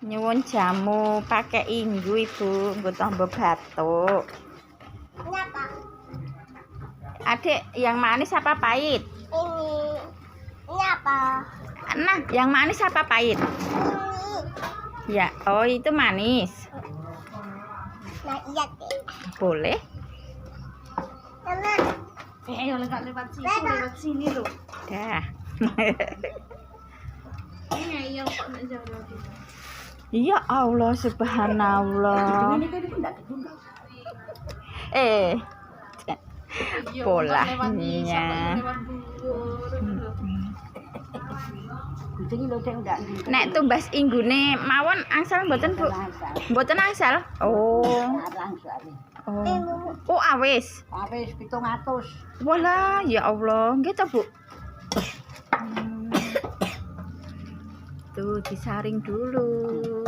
Nyuwun jamu pakai inggu Ibu, nggo tambah batuk. Kenapa? Adik, yang manis apa pahit? Ini apa? Nah, yang manis apa pahit? Ini. Ya, oh itu manis. Nah, iya deh. Boleh. Mama. Ayo lewat sini, lewat sini loh. Dah. Ini yang kok nak jauh lagi. Ya Allah, subhanallah. Polanya. Nek tumbas inggune mawon angsal mboten, Bu? Mboten angsal? Oh. Oh, awis. Awis 700. Walah, ya Allah, nggih ta, Bu? Tuh, disaring dulu.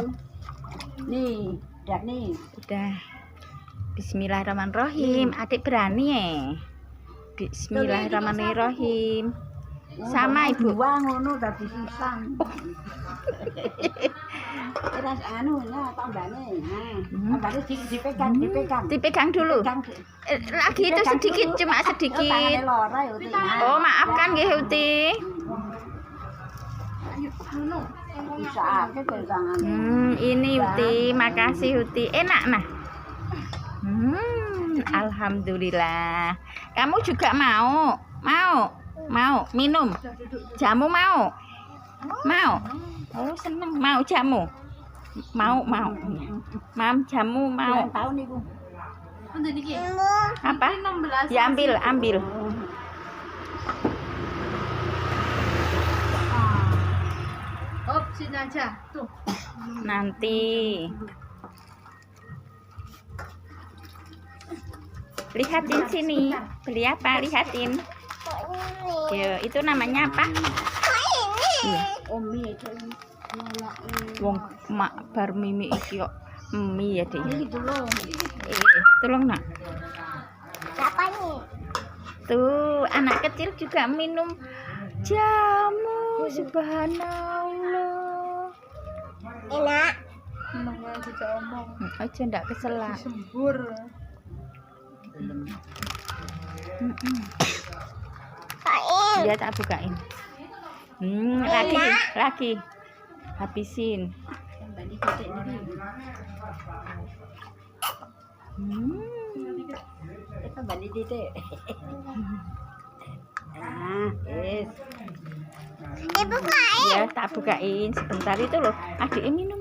Nih, udah nih. Udah. Bismillahirrahmanirrahim. Adik berani ya? Bismillahirrahmanirrahim. Sama Ibu. Dua ngono dadi sisang. Terus anu ya tambane. Nah, tambane dipegang, dipegang. Dipegang dulu. Lagi itu sedikit, cuma sedikit. Oh, maafkan nggih, Uti. Bisa aja pegangan. Ini Uti, makasih Uti. Enak nah. Alhamdulillah. Kamu juga mau? Mau minum? Jamu mau? Mau? Oh, seneng mau jamu. Mau. Mam jamu mau. Tahun niku. Apa? Ya ambil. Oh, sini aja. Tuh. Nanti. Lihatin sini. Beli apa? Lihatin. Yo, itu namanya apa? Iya. Omi itu. Wong mak bar mimi iki kok mie ya, Dik. Ini dulu. Tolong nak. Siapa nih? Tuh, anak kecil juga minum jamu. Subhanallah. Enak. Namanya juga omong. Aja ndak keselak. Sembur. Kain. Dia tak bukain. Lagi. Habisin. Kita balik titik. Ah, yes. Ibu kain. Ya tak bukain sebentar itu loh. Adik minum.